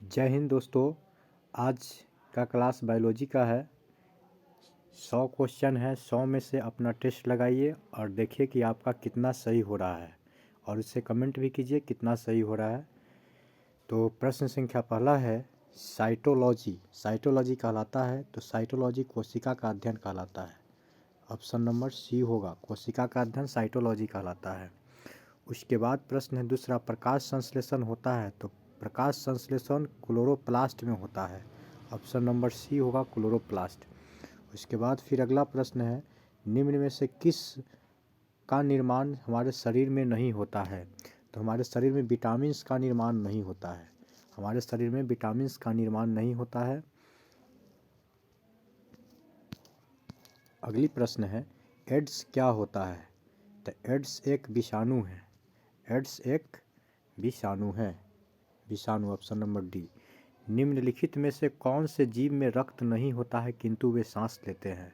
जय हिंद दोस्तों। आज का क्लास बायोलॉजी का है। 100 क्वेश्चन है। 100 में से अपना टेस्ट लगाइए और देखिए कि आपका कितना सही हो रहा है और उससे कमेंट भी कीजिए कितना सही हो रहा है। तो प्रश्न संख्या पहला है साइटोलॉजी। साइटोलॉजी कहलाता है तो साइटोलॉजी कोशिका का अध्ययन कहलाता है। ऑप्शन नंबर सी होगा, कोशिका का अध्ययन साइटोलॉजी कहलाता है। उसके बाद प्रश्न है दूसरा, प्रकाश संश्लेषण होता है तो प्रकाश संश्लेषण क्लोरोप्लास्ट में होता है। ऑप्शन नंबर सी होगा, क्लोरोप्लास्ट। उसके बाद फिर अगला प्रश्न है, निम्न में से किस का निर्माण हमारे शरीर में नहीं होता है? तो हमारे शरीर में विटामिन का निर्माण नहीं होता है। हमारे शरीर में विटामिन का निर्माण नहीं होता है। अगली प्रश्न है, एड्स क्या होता है? तो एड्स एक विषाणु है। एड्स एक विषाणु है। विषाणु, ऑप्शन नंबर डी। निम्नलिखित में से कौन से जीव में रक्त नहीं होता है किंतु वे सांस लेते हैं?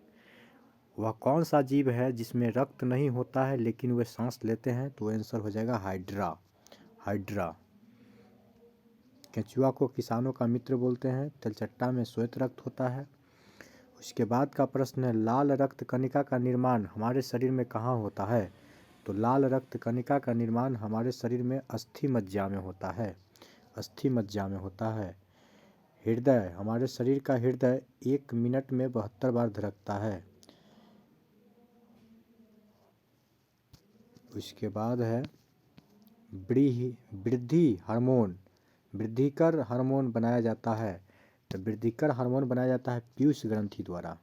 वह कौन सा जीव है जिसमें रक्त नहीं होता है लेकिन वे सांस लेते हैं? तो आंसर हो जाएगा हाइड्रा। हाइड्रा। केंचुआ को किसानों का मित्र बोलते हैं। तिलचट्टा में श्वेत रक्त होता है। उसके बाद का प्रश्न है, लाल रक्त कणिका का निर्माण हमारे शरीर में कहाँ होता है? तो लाल रक्त कणिका का निर्माण हमारे शरीर में अस्थि मज्जा में होता है। अस्थि मज्जा में होता है। हृदय, हमारे शरीर का हृदय 1 मिनट में 72 बार धड़कता है। उसके बाद है वृद्धि हार्मोन। वृद्धिकर हार्मोन बनाया जाता है। तो वृद्धिकर हार्मोन बनाया जाता है पीयूष ग्रंथि द्वारा।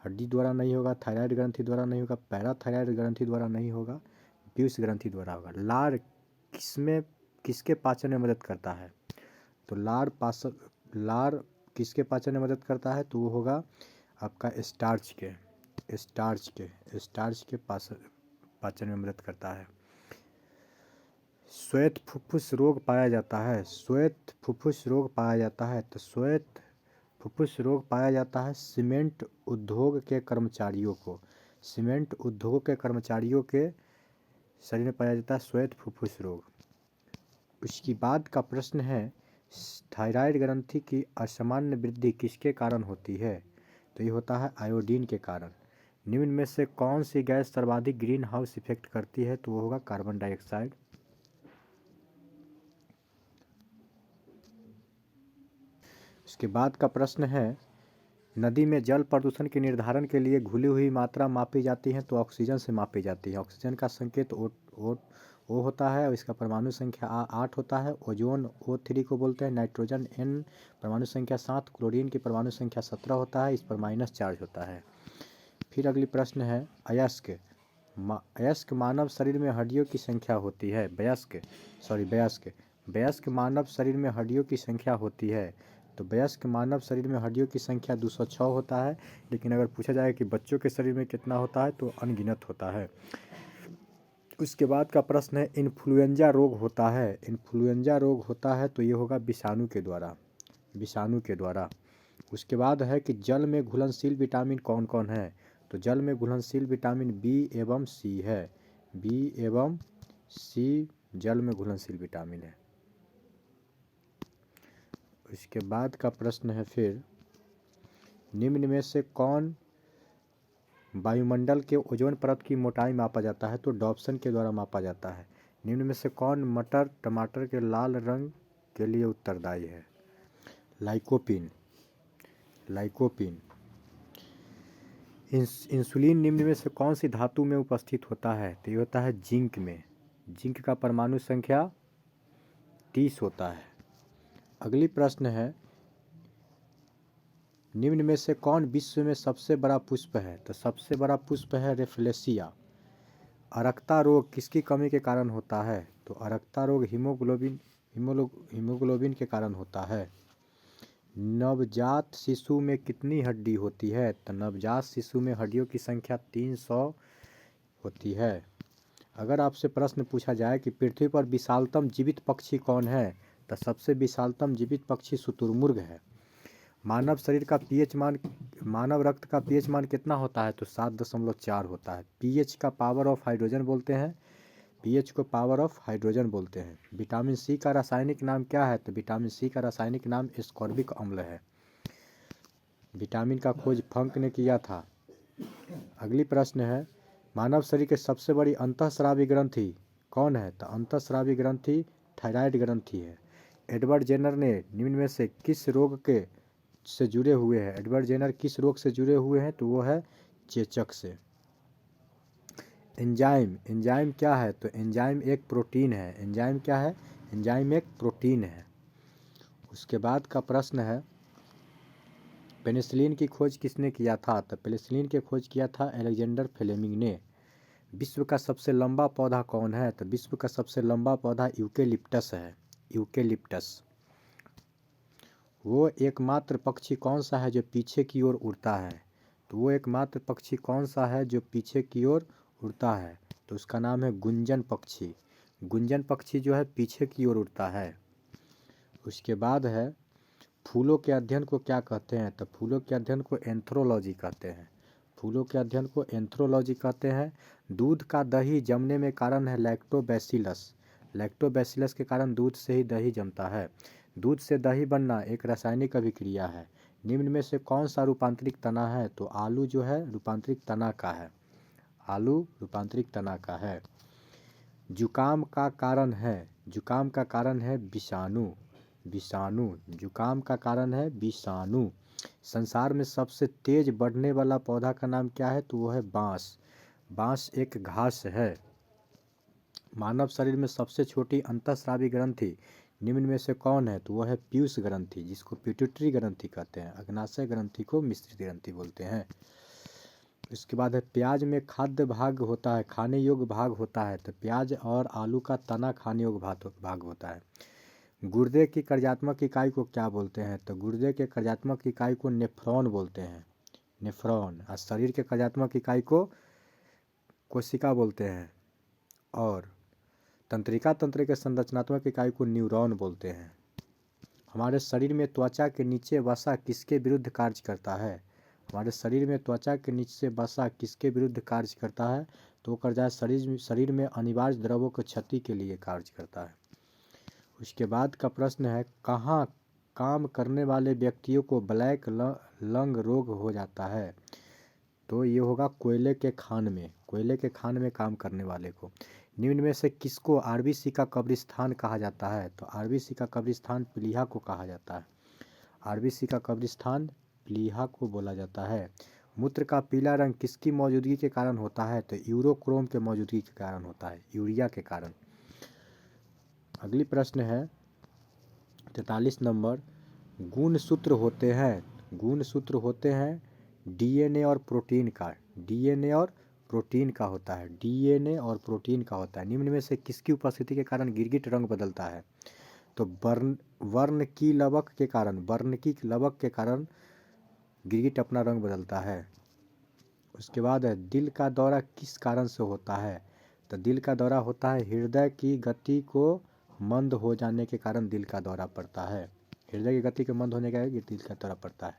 हड्डी द्वारा नहीं होगा, थायराइड ग्रंथि द्वारा नहीं होगा, पैराथायराइड ग्रंथि द्वारा नहीं होगा, पीयूष ग्रंथि द्वारा होगा। लार किसके पाचन में मदद करता है? तो लार किसके पाचन में मदद करता है? तो वो होगा आपका स्टार्च के पाचन में मदद करता है। श्वेत फुफ्फुस रोग पाया जाता है। श्वेत फुफ्फुस रोग पाया जाता है। तो श्वेत फुफ्फुस रोग पाया जाता है सीमेंट उद्योग के कर्मचारियों को। सीमेंट उद्योग के कर्मचारियों के शरीर में पाया जाता है श्वेत फुफ्फुस रोग। उसके बाद का प्रश्न है, थायराइड ग्रंथि की असामान्य वृद्धि किसके कारण होती है? तो ये होता है आयोडीन के कारण। निम्न में से कौन सी गैस सर्वाधिक ग्रीन हाउस इफेक्ट करती है? तो वो होगा कार्बन डाइऑक्साइड। उसके बाद का प्रश्न है, नदी में जल प्रदूषण के निर्धारण के लिए घुली हुई मात्रा मापी जाती है तो ऑक्सीजन से मापी जाती है। ऑक्सीजन का संकेत ओ होता है और इसका परमाणु संख्या 8 होता है। ओजोन O3 को बोलते हैं। नाइट्रोजन N, परमाणु संख्या 7। क्लोरीन की परमाणु संख्या 17 होता है। इस पर माइनस चार्ज होता है। फिर अगली प्रश्न है, वयस्क मानव शरीर में हड्डियों की संख्या होती है। वयस्क मानव शरीर में हड्डियों की संख्या होती है। तो वयस्क मानव शरीर में हड्डियों की संख्या 206 होता है। लेकिन अगर पूछा जाए कि बच्चों के शरीर में कितना होता है तो अनगिनत होता है। उसके बाद का प्रश्न है, इन्फ्लुएंजा रोग होता है। इन्फ्लुएंजा रोग होता है तो ये होगा विषाणु के द्वारा। उसके बाद है कि जल में घुलनशील विटामिन कौन कौन है? तो जल में घुलनशील विटामिन बी एवं सी है। बी एवं सी जल में घुलनशील विटामिन है। उसके बाद का प्रश्न है फिर, निम्न में से कौन वायुमंडल के ओजोन परत की मोटाई मापा जाता है? तो डॉप्सन के द्वारा मापा जाता है। निम्न में से कौन मटर टमाटर के लाल रंग के लिए उत्तरदायी है? लाइकोपीन। इंसुलिन निम्न में से कौन सी धातु में उपस्थित होता है? तो ये होता है जिंक में। जिंक का परमाणु संख्या 30 होता है। अगली प्रश्न है, निम्न में से कौन विश्व में सबसे बड़ा पुष्प है? तो सबसे बड़ा पुष्प है रेफ्लेशिया। अरक्ता रोग किसकी कमी के कारण होता है? तो अरक्ता रोग हीमोग्लोबिन के कारण होता है। नवजात शिशु में कितनी हड्डी होती है? तो नवजात शिशु में हड्डियों की संख्या 300 होती है। अगर आपसे प्रश्न पूछा जाए कि पृथ्वी पर विशालतम जीवित पक्षी कौन है? तो सबसे विशालतम जीवित पक्षी शुतुरमुर्ग है। मानव रक्त का पीएच मान कितना होता है? तो 7.4 होता है। पीएच का पावर ऑफ हाइड्रोजन बोलते हैं। पीएच को पावर ऑफ हाइड्रोजन बोलते हैं। विटामिन सी का रासायनिक नाम क्या है? तो विटामिन सी का रासायनिक नाम एस्कॉर्बिक अम्ल है। विटामिन का खोज फंक ने किया था। अगली प्रश्न है, मानव शरीर के सबसे बड़ी अंतःस्रावी ग्रंथि कौन है? तो अंतःस्रावी ग्रंथि थायराइड ग्रंथि है। एडवर्ड जेनर ने निम्न में से किस रोग के से जुड़े हुए हैं? एडवर्ड जेनर किस रोग से जुड़े हुए हैं? तो वो है चेचक से। एंजाइम क्या है? तो एंजाइम एक प्रोटीन है। एंजाइम क्या है? एंजाइम एक प्रोटीन है। उसके बाद का प्रश्न है, पेनिसिलिन की खोज किसने किया था? तो पेनिसिलिन की खोज किया था अलेक्जेंडर फ्लेमिंग ने। विश्व का सबसे लंबा पौधा कौन है? तो विश्व का सबसे लंबा पौधा यूकेलिप्टस है। यूकेलिप्टस। वो एकमात्र पक्षी कौन सा है जो पीछे की ओर उड़ता है? तो वो एकमात्र पक्षी कौन सा है जो पीछे की ओर उड़ता है? तो उसका नाम है गुंजन पक्षी। गुंजन पक्षी जो है पीछे की ओर उड़ता है। उसके बाद है, फूलों के अध्ययन को क्या कहते हैं? तो फूलों के अध्ययन को एंथ्रोलॉजी कहते हैं। फूलों के अध्ययन को एंथ्रोलॉजी कहते हैं। दूध का दही जमने में कारण है लैक्टोबैसिलस। लैक्टोबैसिलस के कारण दूध से ही दही जमता है। दूध से दही बनना एक रासायनिक अभिक्रिया है। निम्न में से कौन सा रूपांतरित तना है? तो आलू जो है रूपांतरित तना का है। आलू रूपांतरित तना का है। जुकाम का कारण है विषाणु। विषाणु जुकाम का कारण है विषाणु। संसार में सबसे तेज बढ़ने वाला पौधा का नाम क्या है? तो वो है बांस। बांस एक घास है। मानव शरीर में सबसे छोटी अंतःस्रावी ग्रंथि निम्न में से कौन है? तो वो है पीयूष ग्रंथि, जिसको पिट्यूटरी ग्रंथि कहते हैं। अग्नाशय ग्रंथि को मिश्रित ग्रंथि बोलते हैं। इसके बाद है, प्याज में खाद्य भाग होता है, खाने योग्य भाग होता है। तो प्याज और आलू का तना खाने योग्य भाग होता है। गुर्दे की कार्यात्मक इकाई को क्या बोलते हैं? तो गुर्दे के कार्यात्मक इकाई को नेफ्रॉन बोलते हैं। नेफ्रॉन। और शरीर के कार्यात्मक इकाई को कोशिका बोलते हैं। और तंत्रिका तंत्र के संरचनात्मक इकाई को न्यूरॉन बोलते हैं। हमारे शरीर में त्वचा के नीचे वसा किसके विरुद्ध कार्य करता है? हमारे शरीर में त्वचा के नीचे वसा किसके विरुद्ध कार्य करता है? तो वो करता है शरीर में अनिवार्य द्रव्यों की क्षति के लिए कार्य करता है। उसके बाद का प्रश्न है, कहाँ काम करने वाले व्यक्तियों को ब्लैक लंग रोग हो जाता है? तो ये होगा कोयले के खान में। कोयले के खान में काम करने वाले को। निम्न में से किसको आरबीसी का कब्रिस्तान कहा जाता है? तो आरबीसी का कब्रिस्तान प्लीहा को कहा जाता है। आरबीसी का कब्रिस्तान प्लीहा को बोला जाता है। मूत्र का पीला रंग किसकी मौजूदगी के कारण होता है? तो यूरोक्रोम के मौजूदगी के कारण होता है, यूरिया के कारण। अगली प्रश्न है 43 नंबर, गुणसूत्र होते हैं डीएनए और प्रोटीन का। डीएनए और प्रोटीन का होता है। डीएनए और प्रोटीन का होता है। निम्न में से किसकी उपस्थिति के कारण गिरगिट रंग बदलता है? तो वर्णकी लवक के कारण गिरगिट अपना रंग बदलता है। उसके बाद है, दिल का दौरा किस कारण से होता है? तो दिल का दौरा होता है हृदय की गति को मंद हो जाने के कारण दिल का दौरा पड़ता है। हृदय की गति के मंद होने के कारण दिल का दौरा पड़ता है।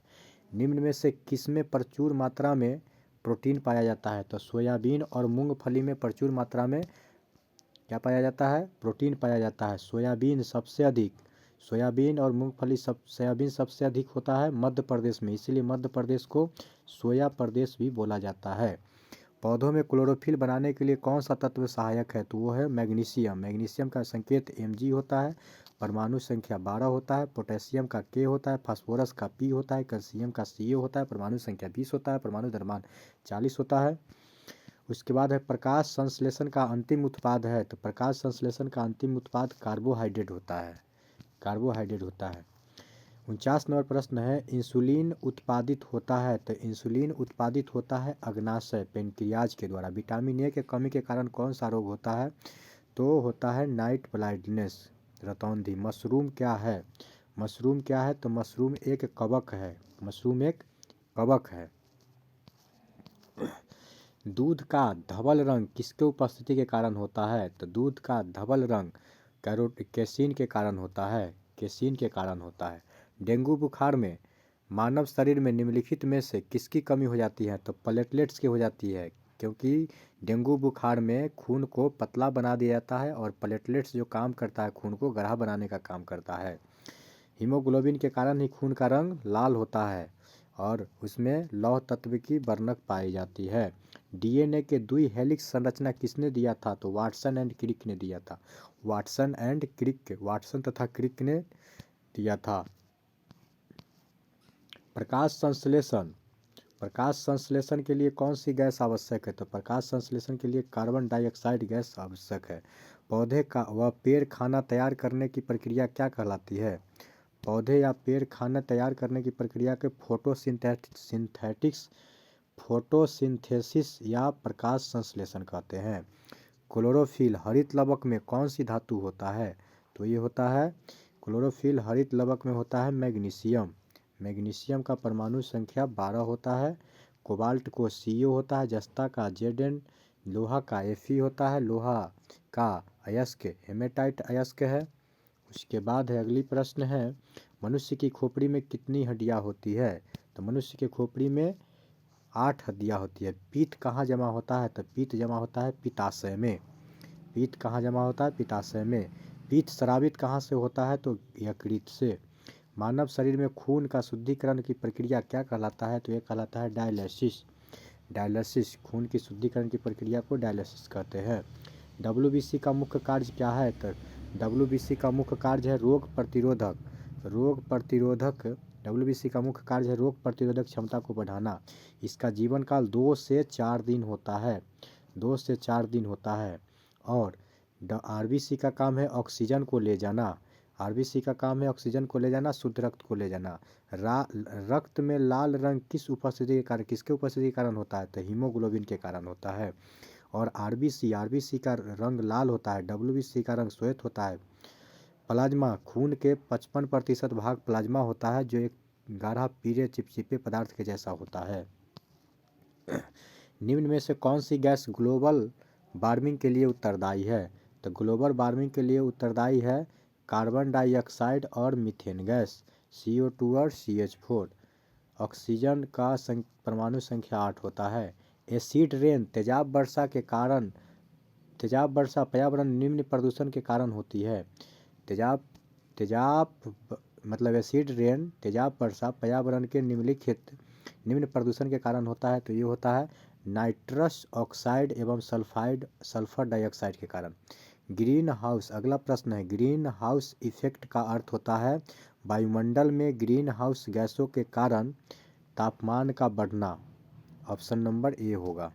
निम्न में से किसमें प्रचुर मात्रा में प्रोटीन पाया जाता है? तो सोयाबीन और मूंगफली में प्रचुर मात्रा में क्या पाया जाता है? प्रोटीन पाया जाता है। सोयाबीन और मूंगफली सोयाबीन सबसे अधिक होता है मध्य प्रदेश में, इसीलिए मध्य प्रदेश को सोया प्रदेश भी बोला जाता है। पौधों में क्लोरोफिल बनाने के लिए कौन सा तत्व सहायक है? तो वो है मैग्नीशियम। मैग्नीशियम का संकेत Mg होता है। परमाणु संख्या 12 होता है। पोटेशियम का K होता है। फास्फोरस का P होता है। कैल्शियम का Ca होता है। परमाणु संख्या 20 होता है। परमाणु द्रव्यमान 40 होता है। उसके बाद है, प्रकाश संश्लेषण का अंतिम उत्पाद है। तो प्रकाश संश्लेषण का अंतिम उत्पाद कार्बोहाइड्रेट होता है। 49 नंबर प्रश्न है, इंसुलिन उत्पादित होता है। तो इंसुलिन उत्पादित होता है अग्नाशय पेनक्रियाज के द्वारा। विटामिन ए के कमी के कारण कौन सा रोग होता है? तो होता है नाइट ब्लाइंडनेस, रतौंधी। मशरूम क्या है? तो मशरूम एक कवक है। दूध का धवल रंग किसके उपस्थिति के कारण होता है? तो दूध का धवल रंग केसीन के कारण होता है। डेंगू बुखार में मानव शरीर में निम्नलिखित में से किसकी कमी हो जाती है? तो प्लेटलेट्स की हो जाती है। क्योंकि डेंगू बुखार में खून को पतला बना दिया जाता है और प्लेटलेट्स जो काम करता है खून को गाढ़ा बनाने का काम करता है। हीमोग्लोबिन के कारण ही खून का रंग लाल होता है और उसमें लौह तत्व की वर्णक पाई जाती है। डीएनए के द्वि हेलिक्स संरचना किसने दिया था? तो वाटसन एंड क्रिक ने दिया था। वाटसन तथा क्रिक ने दिया था। प्रकाश संश्लेषण के लिए कौन सी गैस आवश्यक है? तो प्रकाश संश्लेषण के लिए कार्बन डाइऑक्साइड गैस आवश्यक है। पौधे का व पेड़ खाना तैयार करने की प्रक्रिया क्या कहलाती है? पौधे या पेड़ खाना तैयार करने की प्रक्रिया के फोटोसिंथेसिस या प्रकाश संश्लेषण कहते हैं। क्लोरोफिल हरित लवक में कौन सी धातु होता है? तो ये होता है क्लोरोफिल हरित लवक में होता है मैग्नीशियम। मैग्नीशियम का परमाणु संख्या 12 होता है। कोबाल्ट को CO होता है। जस्ता का Zn, लोहा का Fe होता है। लोहा का अयस्क हेमेटाइट अयस्क है। उसके बाद है अगली प्रश्न है, मनुष्य की खोपड़ी में कितनी हड्डियां होती है? तो मनुष्य के खोपड़ी में 8 हड्डियां होती है। पीत कहाँ जमा होता है? तो पीत जमा होता है पित्ताशय में। पीत कहाँ जमा होता है? पित्ताशय में। पीत स्रावित कहाँ से होता है? तो यकृत से। मानव शरीर में खून का शुद्धिकरण की प्रक्रिया क्या कहलाता है? तो ये कहलाता है डायलिसिस। खून की शुद्धिकरण की प्रक्रिया को डायलिसिस कहते हैं। WBC का मुख्य कार्य क्या है? तो WBC का मुख्य कार्य है रोग प्रतिरोधक। WBC का मुख्य कार्य है रोग प्रतिरोधक क्षमता को बढ़ाना। इसका जीवन काल 2 से 4 दिन होता है। 2 से 4 दिन होता है। और RBC का काम है ऑक्सीजन को ले जाना। RBC का काम है ऑक्सीजन को ले जाना, शुद्ध रक्त को ले जाना। रक्त में लाल रंग किसके उपस्थिति के कारण होता है? तो हीमोग्लोबिन के कारण होता है। और RBC का रंग लाल होता है। WBC का रंग श्वेत होता है। प्लाज्मा खून के 55% भाग प्लाज्मा होता है, जो एक गाढ़ा पीले चिपचिपे पदार्थ के जैसा होता है। निम्न में से कौन सी गैस ग्लोबल वार्मिंग के लिए उत्तरदायी है? तो ग्लोबल वार्मिंग के लिए उत्तरदायी है कार्बन डाइऑक्साइड और मीथेन गैस, CO2 और CH4। ऑक्सीजन का परमाणु संख्या 8 होता है। एसिड रेन तेजाब वर्षा पर्यावरण निम्न प्रदूषण के कारण होती है। एसिड रेन तेजाब वर्षा पर्यावरण के निम्न प्रदूषण के कारण होता है। तो ये होता है नाइट्रस ऑक्साइड एवं सल्फर डाइऑक्साइड के कारण। ग्रीन हाउस, अगला प्रश्न है, ग्रीन हाउस इफेक्ट का अर्थ होता है वायुमंडल में ग्रीन हाउस गैसों के कारण तापमान का बढ़ना। ऑप्शन नंबर ए होगा।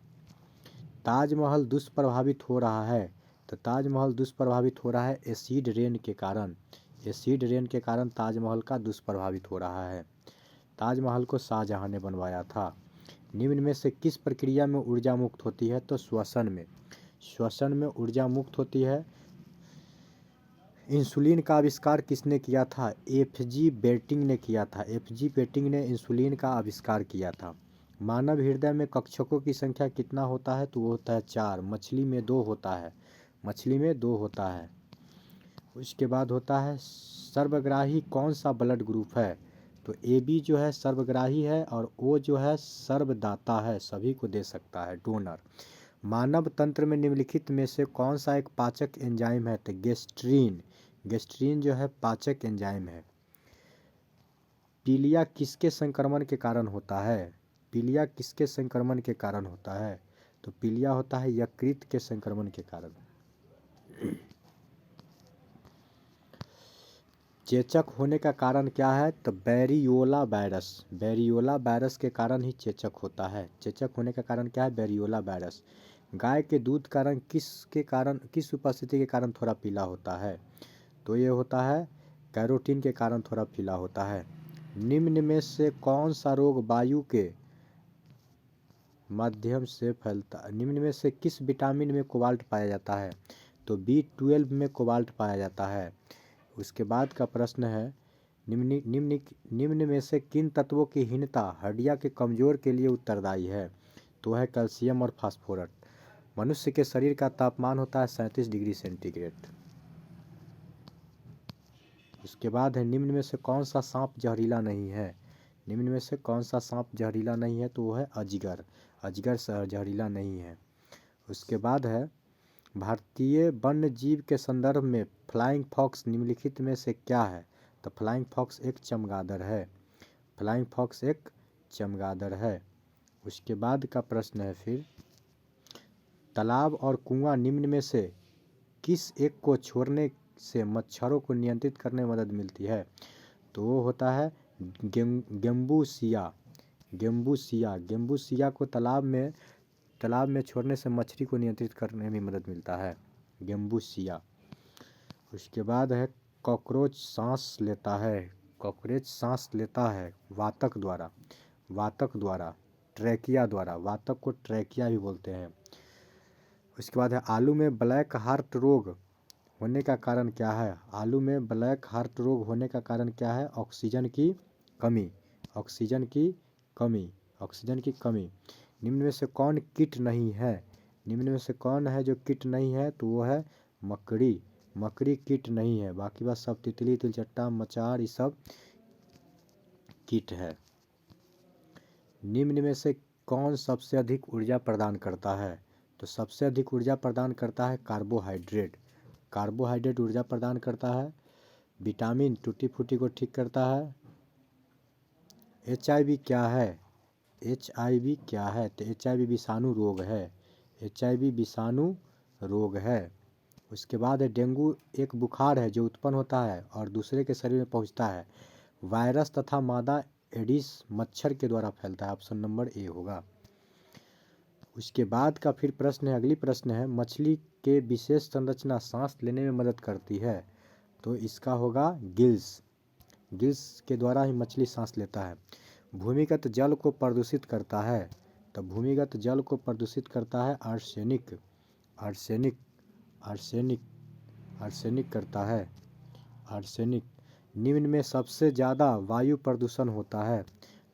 ताजमहल दुष्प्रभावित हो रहा है। तो ताजमहल दुष्प्रभावित हो रहा है एसिड रेन के कारण। एसिड रेन के कारण ताजमहल का दुष्प्रभावित हो रहा है। ताजमहल को शाहजहां ने बनवाया था। निम्न में से किस प्रक्रिया में ऊर्जा मुक्त होती है? तो श्वसन में ऊर्जा मुक्त होती है। इंसुलिन का आविष्कार किसने किया था? FG बेटिंग ने किया था। FG बेटिंग ने इंसुलिन का आविष्कार किया था। मानव हृदय में कक्षकों की संख्या कितना होता है? तो वो होता है 4। मछली में 2 होता है। उसके बाद होता है सर्वग्राही कौन सा ब्लड ग्रुप है? तो AB जो है सर्वग्राही है और O जो है सर्वदाता है, सभी को दे सकता है, डोनर। मानव तंत्र में निम्नलिखित में से कौन सा एक पाचक एंजाइम है? तो गेस्ट्रीन जो है पाचक एंजाइम है। पीलिया किसके संक्रमण के कारण होता है? तो पीलिया होता है यकृत के संक्रमण के कारण। चेचक होने का कारण क्या है? तो बैरियोला वायरस के कारण ही चेचक होता है। चेचक होने का कारण क्या है? बैरियोला वायरस। गाय के दूध का रंग किस उपस्थिति के कारण थोड़ा पीला होता है? तो ये होता है कैरोटीन के कारण थोड़ा पीला होता है। निम्न में से कौन सा रोग वायु के माध्यम से फैलता है? निम्न में से किस विटामिन में कोबाल्ट पाया जाता है? तो B12 में कोबाल्ट पाया जाता है। उसके बाद का प्रश्न है, निम्न में से किन तत्वों की हीनता हड्डियां के कमजोर के लिए उत्तरदायी है? तो है कैल्शियम और फास्फोरस। मनुष्य के शरीर का तापमान होता है 37 डिग्री सेंटीग्रेड। उसके बाद है निम्न में से कौन सा सांप जहरीला नहीं है? तो वो है अजगर। अजगर जहरीला नहीं है। उसके बाद है भारतीय वन्य जीव के संदर्भ में फ्लाइंग फॉक्स निम्नलिखित में से क्या है? तो फ्लाइंग फॉक्स एक चमगादड़ है। फ्लाइंग फॉक्स एक चमगादड़ है। उसके बाद का प्रश्न है फिर, तालाब और कुआं निम्न में से किस एक को छोड़ने से मच्छरों को नियंत्रित करने में मदद मिलती है? तो वो होता है गेम्बूसिया। गेम्बूसिया को तालाब में छोड़ने से मछली को नियंत्रित करने में मदद मिलता है, गेम्बूसिया। उसके बाद है कॉकरोच सांस लेता है वातक द्वारा, ट्रैकिया द्वारा। वातक को ट्रैकिया भी बोलते हैं। उसके बाद है आलू में ब्लैक हार्ट रोग होने का कारण क्या है? आलू में ब्लैक हार्ट रोग होने का कारण क्या है? ऑक्सीजन की कमी। निम्न में से कौन कीट नहीं है? निम्न में से कौन है जो कीट नहीं है? तो वो है मकड़ी कीट नहीं है। बाकी बात सब तितली, तिलचट्टा, मचार ये सब कीट है। निम्न में से कौन सबसे अधिक ऊर्जा प्रदान करता है? तो सबसे अधिक ऊर्जा प्रदान करता है कार्बोहाइड्रेट ऊर्जा प्रदान करता है। विटामिन टूटी फूटी को ठीक करता है। HIV क्या है? तो HIV विषाणु रोग है। उसके बाद है डेंगू एक बुखार है जो उत्पन्न होता है और दूसरे के शरीर में पहुंचता है। वायरस तथा मादा एडिस मच्छर के द्वारा फैलता है। ऑप्शन नंबर ए होगा। उसके बाद का फिर प्रश्न है, अगली प्रश्न है, मछली के विशेष संरचना सांस लेने में मदद करती है। तो इसका होगा गिल्स के द्वारा ही मछली सांस लेता है। भूमिगत जल को प्रदूषित करता है। तो भूमिगत जल को प्रदूषित करता है आर्सेनिक करता है। निम्न में सबसे ज़्यादा वायु प्रदूषण होता है।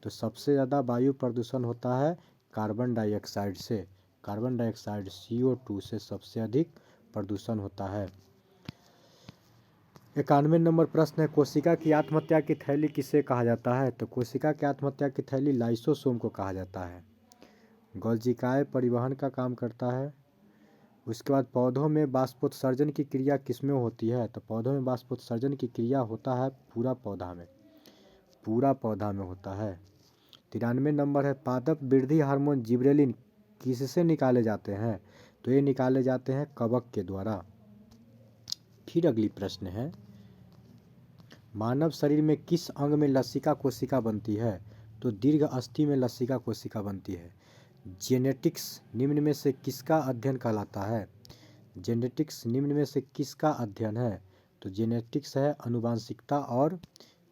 तो सबसे ज़्यादा वायु प्रदूषण होता है कार्बन डाइऑक्साइड से। CO2 से सबसे अधिक प्रदूषण होता है। 91 नंबर प्रश्न है, कोशिका की आत्महत्या की थैली किसे कहा जाता है? तो कोशिका की आत्महत्या की थैली लाइसोसोम को कहा जाता है। गोल्जिकाय परिवहन का काम करता है। उसके बाद पौधों में वाष्पोत्सर्जन की क्रिया किसमें होती है? तो पौधों में वाष्पोत्सर्जन की क्रिया होता है पूरा पौधा में होता है। 93 नंबर है, पादप वृद्धि हार्मोन जिबरेलिन किससे निकाले जाते हैं? तो ये निकाले जाते हैं कवक के द्वारा। फिर अगली प्रश्न है, मानव शरीर में किस अंग में लसिका कोशिका बनती है? तो दीर्घ अस्थि में लसिका कोशिका बनती है। जेनेटिक्स निम्न में से किसका अध्ययन कहलाता है? जेनेटिक्स निम्न में से किसका अध्ययन है? तो जेनेटिक्स है आनुवंशिकता और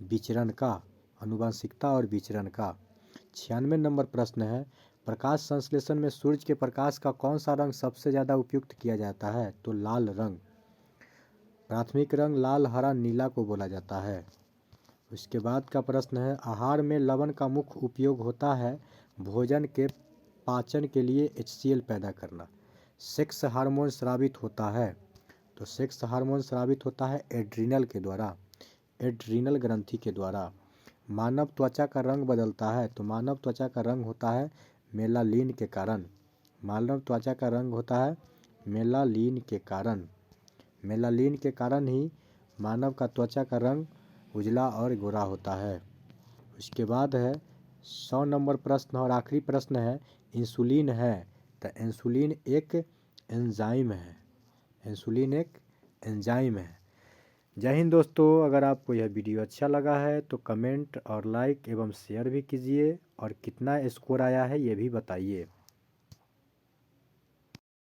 विचरण का। 96 नंबर प्रश्न है, प्रकाश संश्लेषण में सूर्य के प्रकाश का कौन सा रंग सबसे ज़्यादा उपयुक्त किया जाता है? तो लाल रंग। प्राथमिक रंग लाल, हरा, नीला को बोला जाता है। उसके बाद का प्रश्न है, आहार में लवण का मुख्य उपयोग होता है भोजन के पाचन के लिए HCl पैदा करना। सेक्स हार्मोन स्रावित होता है। तो सेक्स हार्मोन स्रावित होता है एड्रीनल ग्रंथि के द्वारा। मानव त्वचा का रंग बदलता है। तो मानव त्वचा का रंग होता है मेलानिन के कारण। मेलानिन के कारण ही मानव का त्वचा का रंग उजला और गोरा होता है। उसके बाद है 100 नंबर प्रश्न और आखिरी प्रश्न है, इंसुलिन है। तो इंसुलिन एक एंजाइम है। जय हिंद दोस्तों, अगर आपको यह वीडियो अच्छा लगा है तो कमेंट और लाइक एवं शेयर भी कीजिए और कितना स्कोर आया है ये भी बताइए।